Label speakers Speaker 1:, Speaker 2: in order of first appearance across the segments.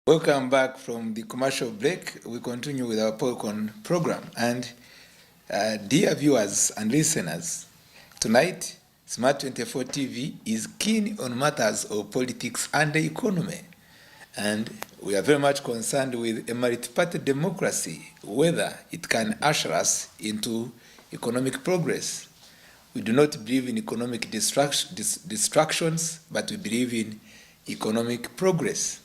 Speaker 1: Welcome back from the commercial break. We continue with our Policon program. And dear viewers and listeners, tonight, Smart 24 TV is keen on matters of politics and the economy. And we are very much concerned with a multi-party democracy, whether it can usher us into economic progress. We do not believe in economic distractions, but we believe in economic progress.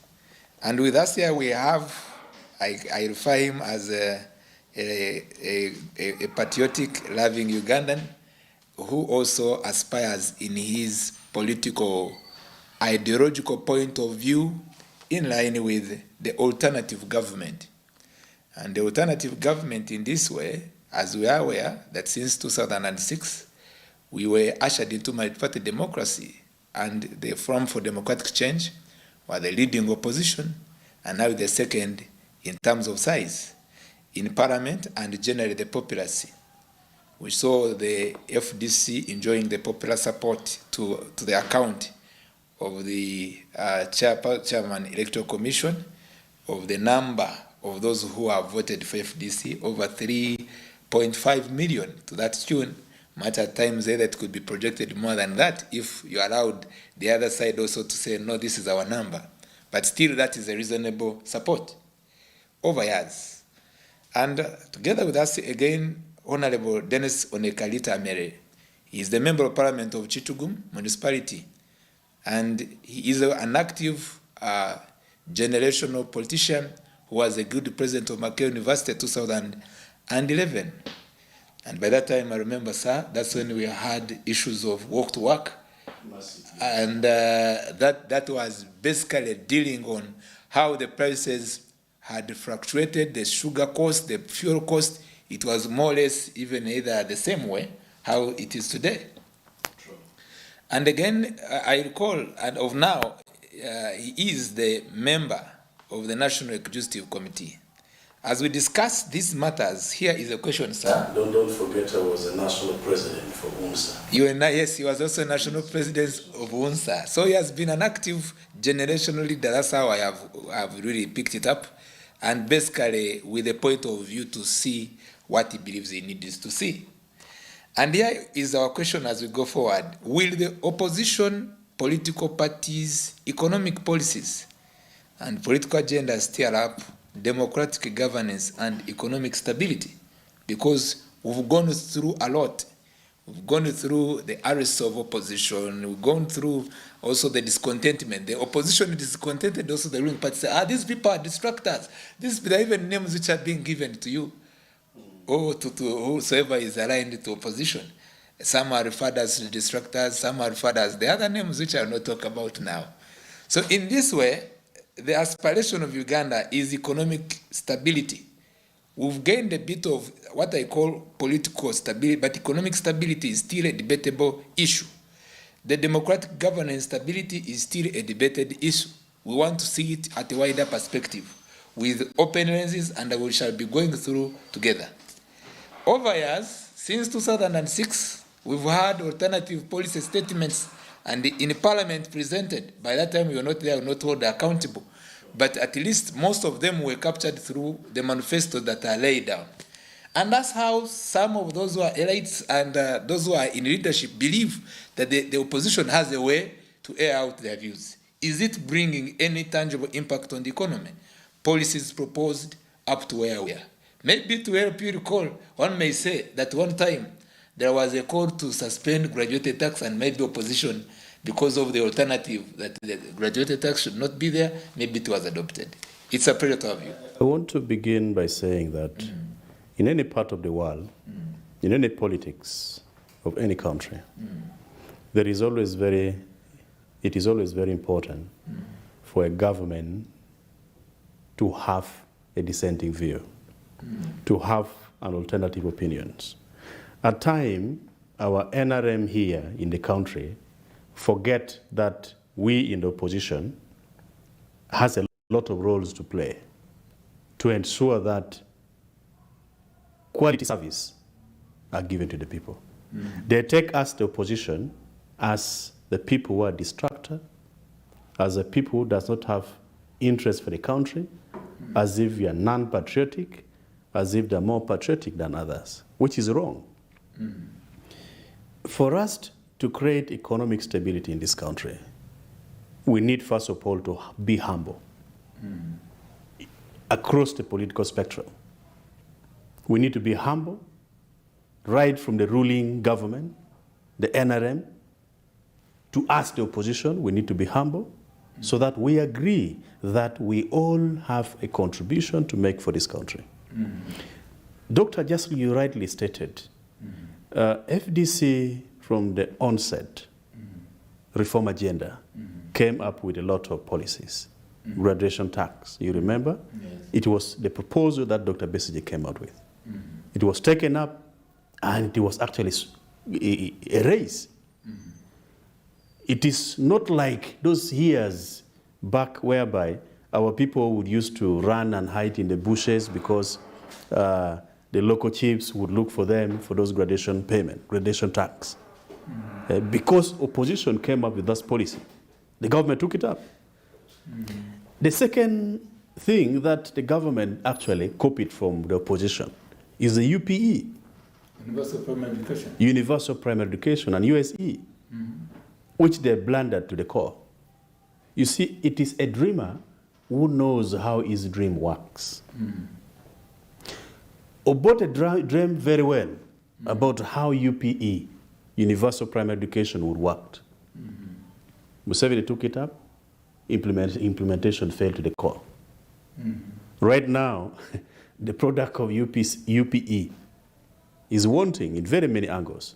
Speaker 1: And with us here we have, I refer him as a patriotic, loving Ugandan who also aspires in his political, ideological point of view in line with the alternative government. And the alternative government in this way, as we are aware, that since 2006, we were ushered into multi-party democracy, and the Forum for Democratic Change were the leading opposition, and now the second in terms of size in parliament and generally the populacy. We saw the FDC enjoying the popular support to the account of the chairman electoral commission, of the number of those who have voted for FDC, over 3.5 million to that tune. Much at times that it could be projected more than that if you allowed the other side also to say, no, this is our number. But still, that is a reasonable support over years. And together with us again, Honorable Dennis Onekalita Mere. He is the Member of Parliament of Chitugum Municipality. And he is an active generational politician who was a good president of Makerere University 2011. And by that time, I remember, sir, that's when we had issues of walk to work. And that was basically dealing on how the prices had fluctuated, the sugar cost, the fuel cost. It was more or less even either the same way how it is today. True. And again, I recall, and of now, he is the member of the National Executive Committee. As we discuss these matters, here is a question, sir.
Speaker 2: Don't forget I was a national president for UNSA.
Speaker 1: Yes, he was also a national president of UNSA. So he has been an active generational leader. That's how I have really picked it up. And basically with a point of view to see what he believes he needs to see. And here is our question as we go forward. Will the opposition political parties' economic policies and political agendas steer up democratic governance and economic stability? Because we've gone through a lot. We've gone through the arrests of opposition. We've gone through also the discontentment. The opposition is discontented, also the ruling party say, these people are distractors. There are even names which are being given to you or to whosoever is aligned to opposition. Some are referred as distractors, some are referred as the other names which I will not talk about now. So in this way, the aspiration of Uganda is economic stability. We've gained a bit of what I call political stability, but economic stability is still a debatable issue. The democratic governance stability is still a debated issue. We want to see it at a wider perspective with open lenses, and we shall be going through together. Over years, since 2006, we've had alternative policy statements and in Parliament presented. By that time, we were not there, we were not held accountable. But at least most of them were captured through the manifestos that are laid down. And that's how some of those who are elites and those who are in leadership believe that the opposition has a way to air out their views. Is it bringing any tangible impact on the economy? Policies proposed up to where we are. Maybe to help you recall, one may say that one time there was a call to suspend graduated tax, and maybe the opposition, because of the alternative that the graduated tax should not be there, maybe it was adopted. It's a pleasure to have you.
Speaker 2: I want to begin by saying that in any part of the world, in any politics of any country, it is always very important for a government to have a dissenting view, to have an alternative opinions. At times, our NRM here in the country forget that we in the opposition has a lot of roles to play to ensure that quality service are given to the people. They take us, the opposition, as the people who are distracted, as the people who does not have interest for the country, as if we are non-patriotic, as if they're more patriotic than others, which is wrong. For us to create economic stability in this country, we need, first of all, to be humble across the political spectrum. We need to be humble, right from the ruling government, the NRM, to us, the opposition. We need to be humble so that we agree that we all have a contribution to make for this country. Dr. Justly, you rightly stated, FDC from the onset, reform agenda, came up with a lot of policies. Graduation tax, you remember?
Speaker 1: Yes.
Speaker 2: It was the proposal that Dr. Besigye came out with. It was taken up and it was actually erased. It is not like those years back whereby our people would used to run and hide in the bushes because the local chiefs would look for them for those graduation payment, graduation tax. Because opposition came up with this policy, the government took it up. The second thing that the government actually copied from the opposition is the UPE,
Speaker 1: Universal Primary Education.
Speaker 2: Universal Primary Education, and USE, which they blundered to the core. You see, it is a dreamer who knows how his dream works. Obote dreamed very well about how UPE, Universal Primary Education, would work. Museveni took it up, implementation failed to the core. Right now, the product of UPE is wanting in very many angles.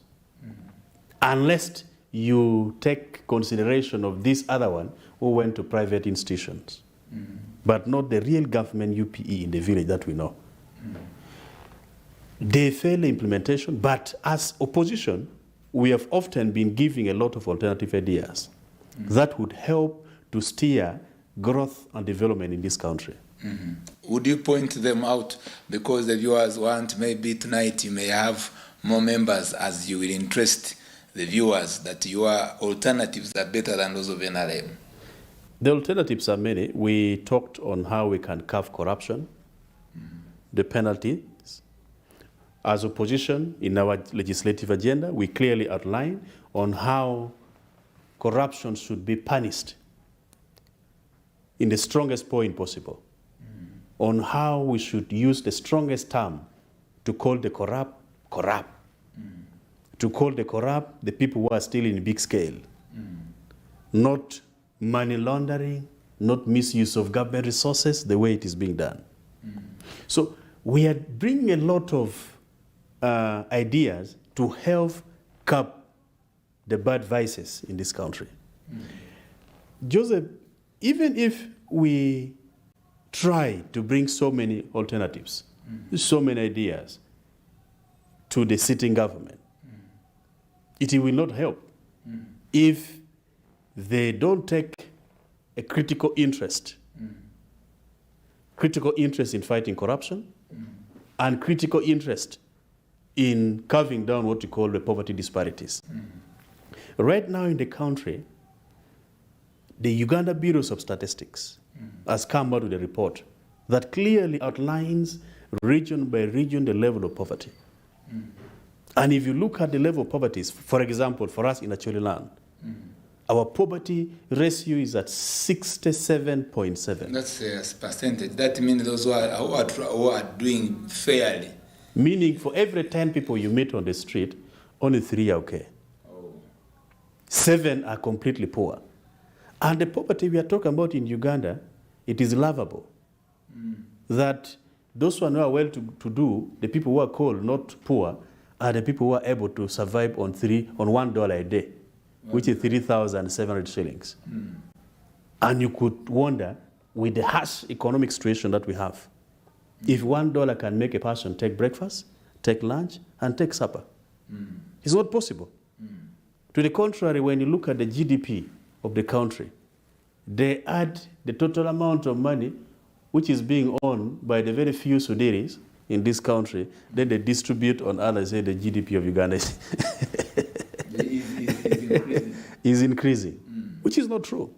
Speaker 2: Unless you take consideration of this other one who went to private institutions, but not the real government UPE in the village that we know. They fail the implementation, but as opposition, we have often been giving a lot of alternative ideas that would help to steer growth and development in this country.
Speaker 1: Would you point them out? Because the viewers want, maybe tonight you may have more members as you will interest the viewers that your alternatives are better than those of NRM.
Speaker 2: The alternatives are many. We talked on how we can curb corruption, the penalties. As opposition, in our legislative agenda, we clearly outline on how corruption should be punished in the strongest point possible, on how we should use the strongest term to call the corrupt, corrupt, to call the corrupt the people who are still in big scale, not money laundering, not misuse of government resources the way it is being done. So we are bringing a lot of ideas to help curb the bad vices in this country. Joseph, even if we try to bring so many alternatives, so many ideas to the sitting government, it will not help if they don't take a critical interest in fighting corruption and critical interest in carving down what we call the poverty disparities. Right now in the country, the Uganda Bureau of Statistics has come out with a report that clearly outlines region by region the level of poverty. And if you look at the level of poverty, for example, for us in Acholi land, our poverty ratio is at 67.7.
Speaker 1: That's a percentage. That means those who are doing fairly.
Speaker 2: Meaning for every 10 people you meet on the street, only 3 are okay. 7 are completely poor. And the poverty we are talking about in Uganda, it is lovable. That those who are not well to do, the people who are called not poor, are the people who are able to survive on $1 a day, which is 3,700 shillings. And you could wonder, with the harsh economic situation that we have, if $1 can make a person take breakfast, take lunch, and take supper. It's not possible. To the contrary, when you look at the GDP of the country, they add the total amount of money which is being owned by the very few Sudiris in this country, then they distribute on others, say the GDP of Uganda is increasing, which is not true.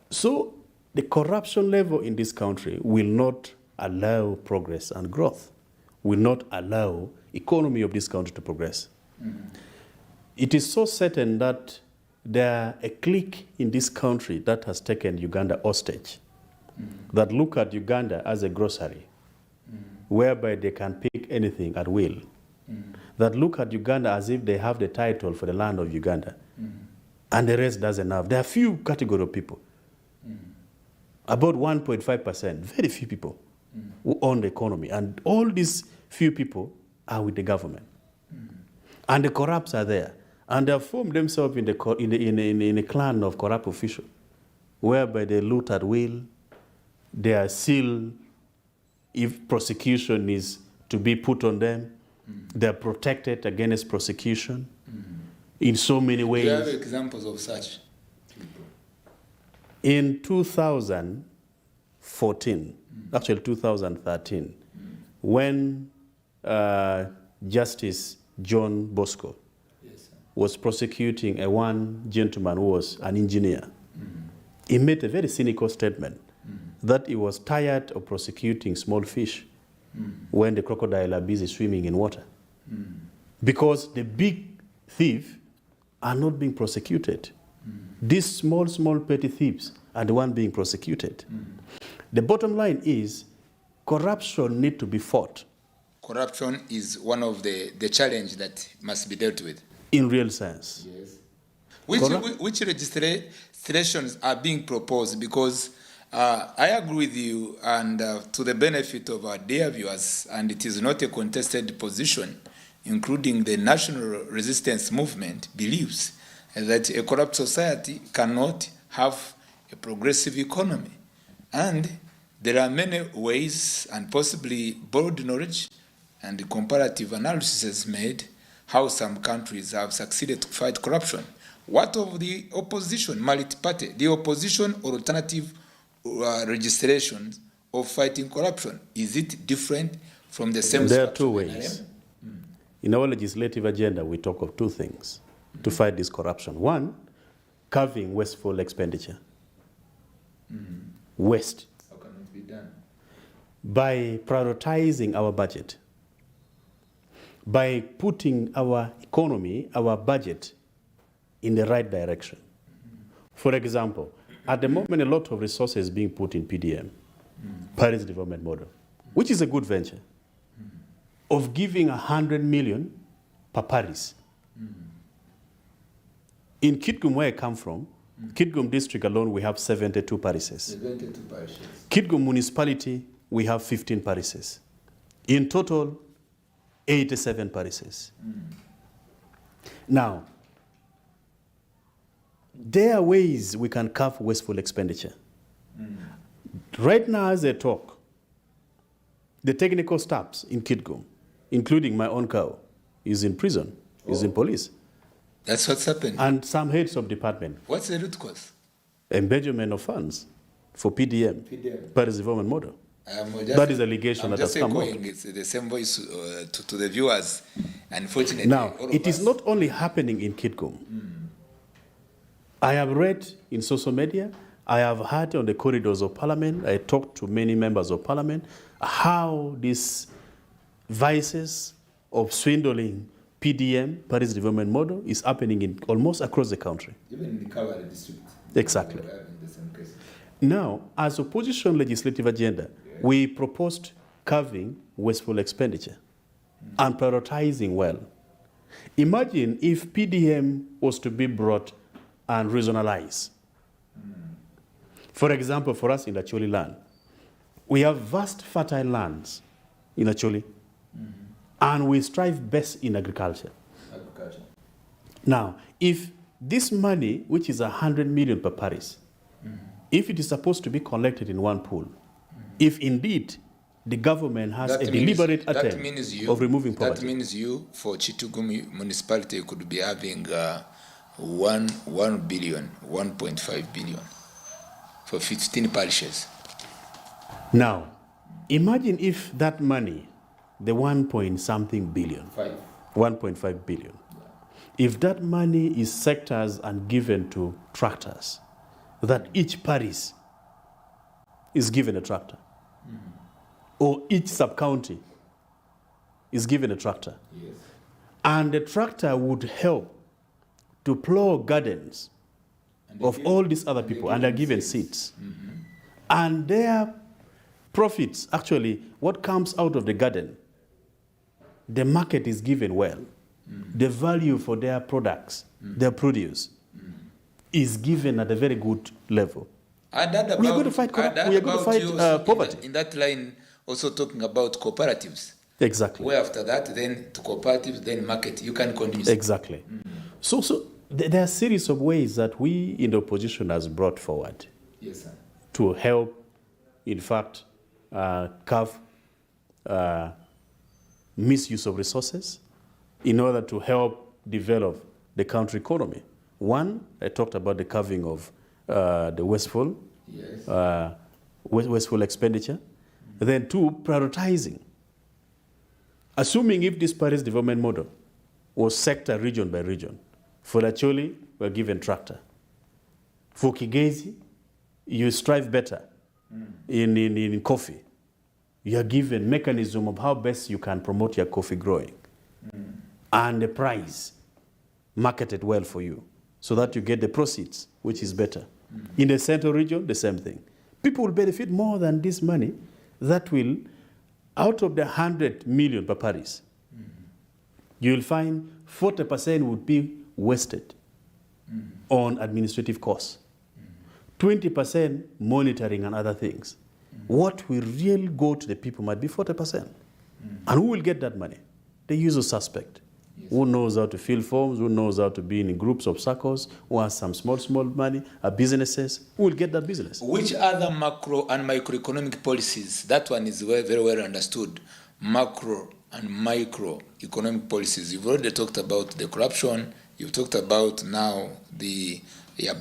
Speaker 2: So the corruption level in this country will not allow progress and growth, will not allow economy of this country to progress. It is so certain that there a clique in this country that has taken Uganda hostage, that look at Uganda as a grocery, whereby they can pick anything at will, that look at Uganda as if they have the title for the land of Uganda, and the rest doesn't have. There are few category of people, about 1.5%, very few people who own the economy, and all these few people are with the government. And the corrupts are there. And they have formed themselves in a clan of corrupt officials, whereby they loot at will, they are sealed if prosecution is to be put on them, they are protected against prosecution in so many ways.
Speaker 1: Do you have examples of such people?
Speaker 2: In 2014, actually 2013, when Justice John Bosco was prosecuting one gentleman who was an engineer, he made a very cynical statement that he was tired of prosecuting small fish when the crocodile are busy swimming in water. Because the big thieves are not being prosecuted. These small petty thieves are the one being prosecuted. The bottom line is corruption needs to be fought.
Speaker 1: Corruption is one of the challenge that must be dealt with.
Speaker 2: In real sense.
Speaker 1: Yes. Which legislations are being proposed? Because I agree with you, and to the benefit of our dear viewers, and it is not a contested position, including the National Resistance Movement believes that a corrupt society cannot have a progressive economy. And there are many ways, and possibly broad knowledge and comparative analysis made how some countries have succeeded to fight corruption. What of the opposition, multi-party, the opposition or alternative registrations of fighting corruption? Is it different from the same?
Speaker 2: There are two ways. In our legislative agenda, we talk of two things to fight this corruption. One, curbing wasteful expenditure. Waste.
Speaker 1: How can it be done?
Speaker 2: By prioritizing our budget, by putting our economy, our budget, in the right direction. For example, at the moment, a lot of resources being put in PDM, Paris Development Model, which is a good venture, of giving 100 million per Paris. In Kitgum, where I come from, Kitgum district alone, we have 72 parishes.
Speaker 1: 72 parishes.
Speaker 2: Kitgum municipality, we have 15 parishes. In total, 87 parishes. Now, there are ways we can curb wasteful expenditure. Right now, as I talk, the technical staffs in Kitgum, including my own cow, is in prison, is in police.
Speaker 1: That's what's happened.
Speaker 2: And some heads of department.
Speaker 1: What's the root cause?
Speaker 2: Embezzlement of funds for PDM, Paris Development Model. That is allegation that has come out.
Speaker 1: It's the same voice to the viewers. Unfortunately,
Speaker 2: now, it is not only happening in Kitgum. I have read in social media, I have heard on the corridors of Parliament, I talked to many members of Parliament, how these vices of swindling PDM, Paris Development Model, is happening in almost across the country.
Speaker 1: Even in the Kawari district.
Speaker 2: Exactly. Now, as opposition legislative agenda, we proposed curbing wasteful expenditure and prioritizing well. Imagine if PDM was to be brought and regionalized. For example, for us in the Acholi land, we have vast fertile lands in Acholi, and we strive best in agriculture. Now, if this money, which is 100 million per parish, if it is supposed to be collected in one pool, if indeed the government has a deliberate attempt of removing poverty.
Speaker 1: That means you, for Chitugum municipality, could be having 1 billion, 1.5 billion for 15 parishes.
Speaker 2: Now, imagine if that money, the 1.something billion, 1.5 billion, if that money is sectors and given to tractors, that each parish is given a tractor. Or each sub-county is given a tractor.
Speaker 1: Yes.
Speaker 2: And the tractor would help to plow gardens of all these other people, and they're given seeds. And their profits, actually, what comes out of the garden, the market is given well. The value for their products, their produce, is given at a very good level. We are going to fight poverty.
Speaker 1: In that line, also talking about cooperatives.
Speaker 2: Exactly.
Speaker 1: Where after that, then to cooperatives, then market, you can continue.
Speaker 2: Exactly. So there are a series of ways that we in the opposition has brought forward.
Speaker 1: Yes, sir.
Speaker 2: To help, in fact, curb misuse of resources in order to help develop the country economy. One, I talked about the curbing of the wasteful,
Speaker 1: yes.
Speaker 2: Wasteful expenditure. Then two, prioritizing. Assuming if this Paris development model was sector region by region, for Lacholi, we're given tractor. For Kigezi, you strive better in coffee. You are given mechanism of how best you can promote your coffee growing. And the price marketed well for you so that you get the proceeds, which is better. In the central region, the same thing. People will benefit more than this money that will, out of the 100 million per Paris, you'll find 40% would be wasted on administrative costs. 20% monitoring and other things. What will really go to the people might be 40%. And who will get that money? The usual suspect. Yes. Who knows how to fill forms, who knows how to be in groups of circles, who has some small money, businesses, who will get that business.
Speaker 1: Which other macro and microeconomic policies, that one is very well understood, macro and microeconomic policies. You've already talked about the corruption, you've talked about now the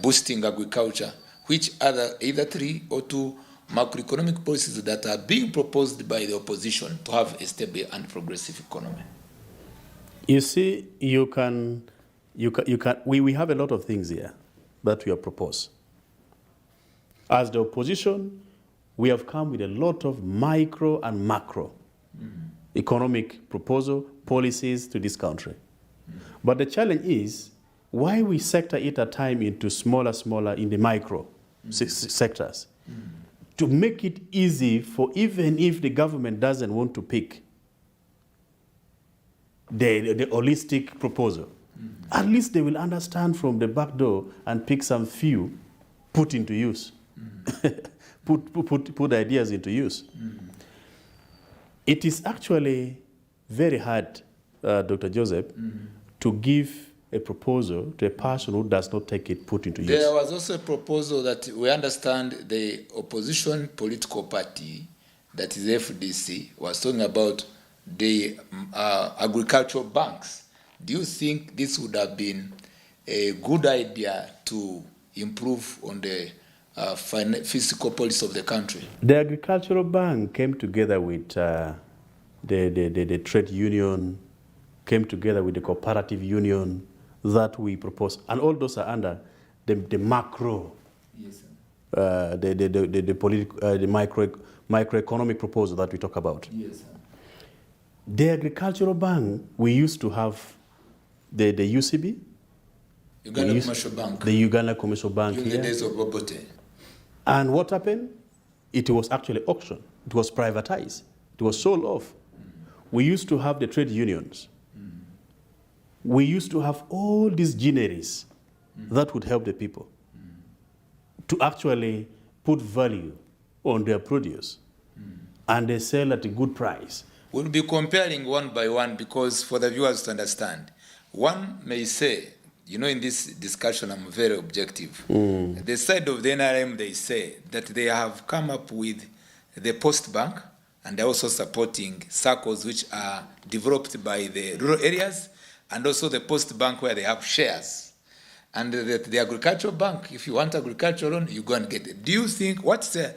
Speaker 1: boosting agriculture. Which other, either 3 or 2 macroeconomic policies that are being proposed by the opposition to have a stable and progressive economy?
Speaker 2: You see, we have a lot of things here that we have proposed. As the opposition, we have come with a lot of micro and macro economic proposal policies to this country. But the challenge is why we sector it at time into smaller in the micro sectors to make it easy for, even if the government doesn't want to pick the holistic proposal, at least they will understand from the back door and pick some few, put into use, put ideas into use. It is actually very hard, Dr. Joseph, to give a proposal to a person who does not take it, put into use.
Speaker 1: There was also a proposal that we understand the opposition political party, that is FDC, was talking about the agricultural banks. Do you think this would have been a good idea to improve on the fiscal policy of the country?
Speaker 2: The agricultural bank came together with the trade union, came together with the cooperative union that we proposed, and all those are under the macro,
Speaker 1: yes, sir.
Speaker 2: the microeconomic proposal that we talk about.
Speaker 1: Yes, sir.
Speaker 2: The agricultural bank, we used to have the UCB,
Speaker 1: Uganda Commercial Bank,
Speaker 2: the Uganda Commercial Bank
Speaker 1: during the days of Bobote.
Speaker 2: And what happened? It was actually auctioned. It was privatized. It was sold off. We used to have the trade unions. We used to have all these gineries that would help the people to actually put value on their produce, and they sell at a good price.
Speaker 1: We'll be comparing one by one because for the viewers to understand, one may say, you know, in this discussion, I'm very objective. The side of the NRM, they say that they have come up with the post bank, and they're also supporting circles which are developed by the rural areas, and also the post bank where they have shares. And the agricultural bank, if you want agricultural loan, you go and get it. Do you think, what's the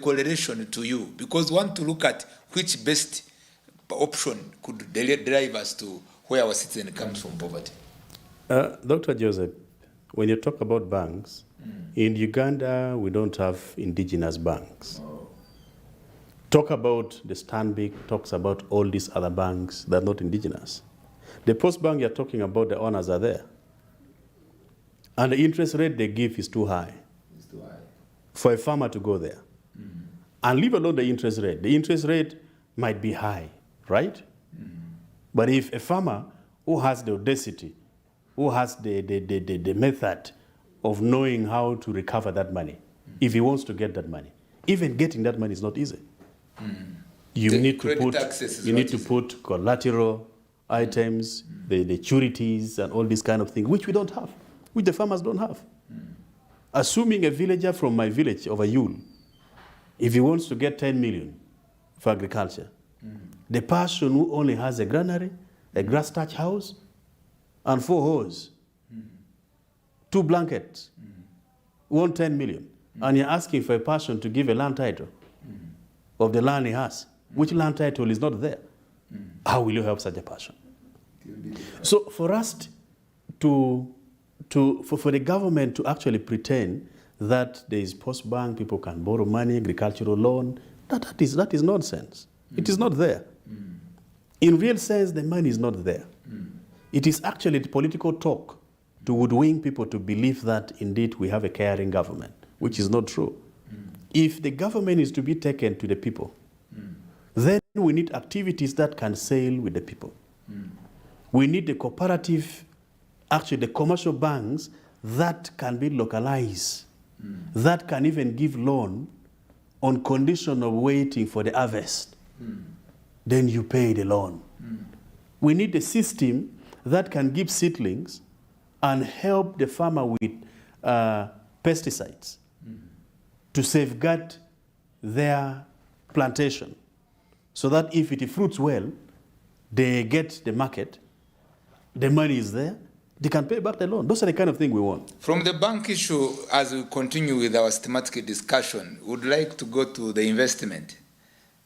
Speaker 1: correlation to you? Because we want to look at which best option could drive us to where our citizen comes from poverty.
Speaker 2: Dr. Joseph, when you talk about banks, in Uganda, we don't have indigenous banks. Talk about the Stanbic, talks about all these other banks that are not indigenous. The Post Bank you're talking about, the owners are there. And the interest rate they give is too high.
Speaker 1: It's too high.
Speaker 2: For a farmer to go there. And leave alone the interest rate. The interest rate might be high, right? But if a farmer who has the audacity, who has the method of knowing how to recover that money, if he wants to get that money, even getting that money is not easy. You need to put collateral items, the sureties and all these kind of things, which we don't have, which the farmers don't have. Assuming a villager from my village of Ayul, if he wants to get 10 million for agriculture, the person who only has a granary, a grass thatch house, and 4 hose, 2 blankets, won 10 million. And you're asking for a person to give a land title of the land he has, which land title is not there. How will you help such a person? So for us for the government to actually pretend that there is post bank, people can borrow money, agricultural loan, that is nonsense. It is not there. In real sense, the money is not there. It is actually the political talk to woodwing people to believe that indeed we have a caring government, which is not true. If the government is to be taken to the people, then we need activities that can sail with the people. We need the cooperative, actually the commercial banks that can be localized, that can even give loan on condition of waiting for the harvest. Then you pay the loan. We need a system that can give seedlings and help the farmer with pesticides to safeguard their plantation, so that if it fruits well, they get the market, the money is there, they can pay back the loan. Those are the kind of thing we want.
Speaker 1: From the bank issue, as we continue with our systematic discussion, we would like to go to the investment.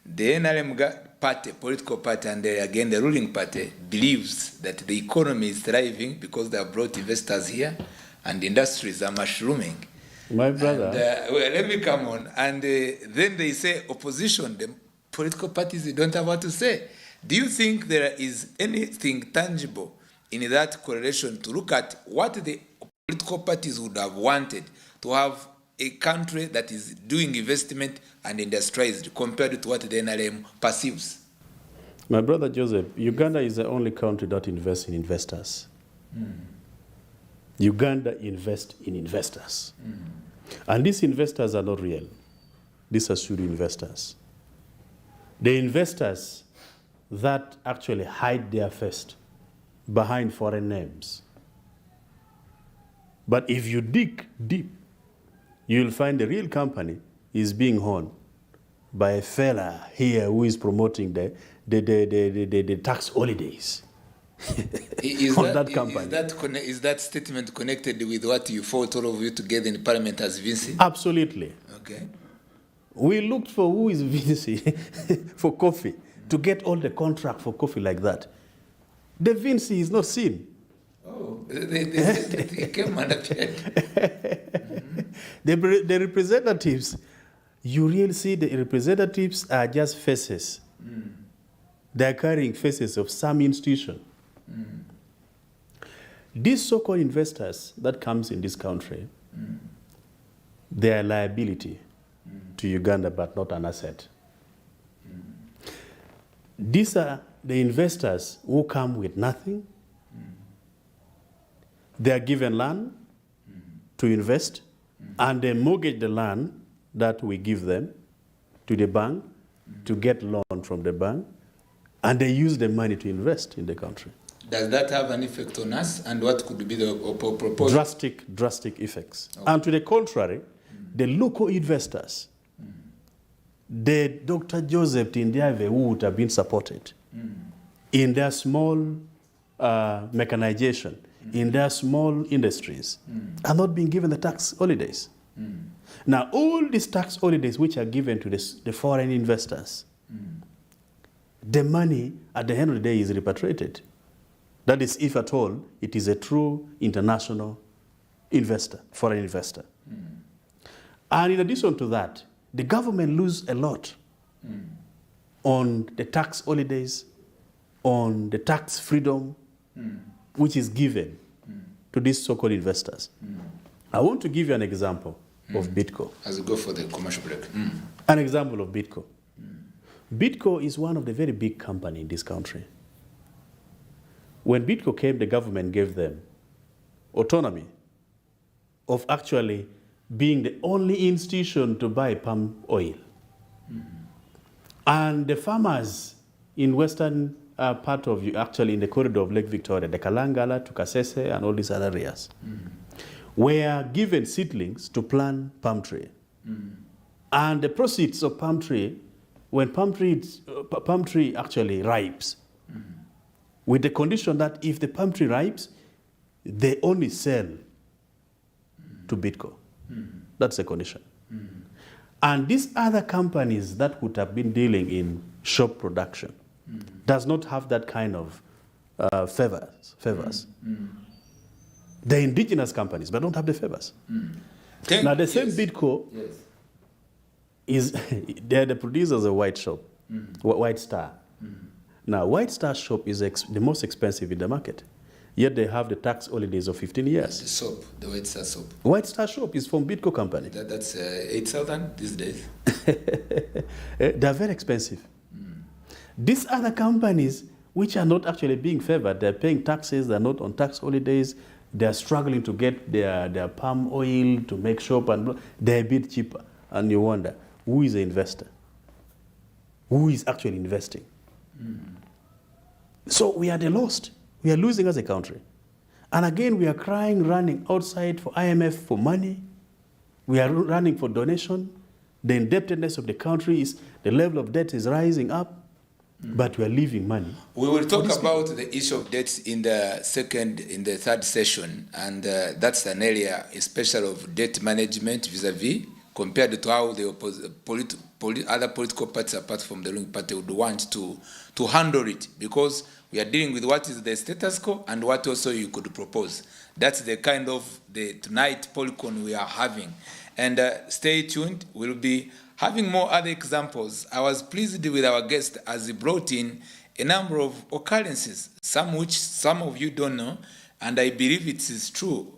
Speaker 1: The NRM party, political party, and again the ruling party believes that the economy is thriving because they have brought investors here and industries are mushrooming.
Speaker 2: My brother.
Speaker 1: And, well, let me come on. And then they say opposition, the political parties, they don't have what to say. Do you think there is anything tangible in that correlation to look at what the political parties would have wanted to have a country that is doing investment and industrialized compared to what the NRM perceives?
Speaker 2: My brother Joseph, Uganda is the only country that invests in investors. Uganda invests in investors. And these investors are not real. These are pseudo investors. The investors that actually hide their face behind foreign names. But if you dig deep, you'll find the real company is being owned by a fella here who is promoting the tax holidays.
Speaker 1: Is
Speaker 2: on that company.
Speaker 1: Is that statement connected with what you fought all of you together in Parliament as Vinci?
Speaker 2: Absolutely.
Speaker 1: Okay.
Speaker 2: We looked for who is Vinci for coffee, to get all the contract for coffee like that. The Vinci is not seen.
Speaker 1: Oh, they came and appeared.
Speaker 2: The representatives, you really see the representatives are just faces. They're carrying faces of some institution. These so-called investors that comes in this country, they are a liability to Uganda, but not an asset. These are the investors who come with nothing. They are given land to invest, and they mortgage the land that we give them to the bank to get loan from the bank, and they use the money to invest in the country.
Speaker 1: Does that have an effect on us, and what could be the proposal?
Speaker 2: Drastic effects. Okay. And to the contrary, the local investors, the Dr. Joseph Tindiave, who would have been supported in their small mechanization, in their small industries, are not being given the tax holidays. Now, all these tax holidays which are given to the foreign investors, the money at the end of the day is repatriated. That is, if at all, it is a true international investor, foreign investor. And in addition to that, the government loses a lot on the tax holidays, on the tax freedom, which is given to these so-called investors. I want to give you an example of Bitco.
Speaker 1: As we go for the commercial break.
Speaker 2: An example of Bitco. Bitco is one of the very big companies in this country. When Bitco came, the government gave them autonomy of actually being the only institution to buy palm oil. And the farmers in western part of actually in the corridor of Lake Victoria, the Kalangala, Tukasese, and all these other areas, were given seedlings to plant palm tree. And the proceeds of palm tree, when palm tree actually ripes, with the condition that if the palm tree ripes, they only sell to Bitco. That's the condition. And these other companies that would have been dealing in shop production does not have that kind of favors. They're indigenous companies, but don't have the favors. Now, the same Bitco is, they're the producers of White Shop, White Star. Now, White Star shop is the most expensive in the market, yet they have the tax holidays of 15 years.
Speaker 1: The soap, the White Star soap.
Speaker 2: White Star shop is from Bitco company.
Speaker 1: That's 8,000 these days.
Speaker 2: They're very expensive. These other companies, which are not actually being favored, they're paying taxes, they're not on tax holidays, they're struggling to get their palm oil to make soap, and they're a bit cheaper. And you wonder, who is the investor? Who is actually investing? So we are the lost. We are losing as a country. And again, we are crying, running outside for IMF for money. We are running for donation. The indebtedness of the country is, the level of debt is rising up, but we are leaving money.
Speaker 1: We will talk about the issue of debts in the third session, and that's an area, especially of debt management vis-a-vis, compared to how the other political parties apart from the ruling party would want to handle it, because we are dealing with what is the status quo and what also you could propose. That's the kind of the tonight Policon we are having. And stay tuned, we'll be having more other examples. I was pleased with our guest as he brought in a number of occurrences, some which some of you don't know, and I believe it is true,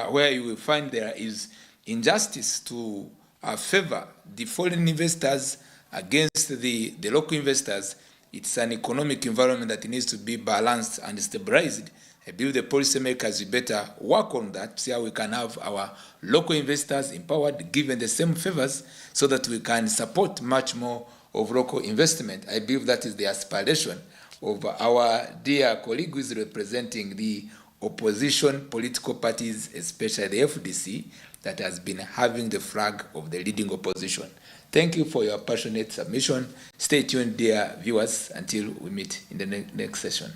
Speaker 1: where you will find there is injustice to favor the foreign investors against the local investors. It's an economic environment that needs to be balanced and stabilized. I believe the policymakers better work on that, see how we can have our local investors empowered, given the same favors, so that we can support much more of local investment. I believe that is the aspiration of our dear colleague who is representing the opposition political parties, especially the FDC, that has been having the flag of the leading opposition. Thank you for your passionate submission. Stay tuned, dear viewers, until we meet in the next session.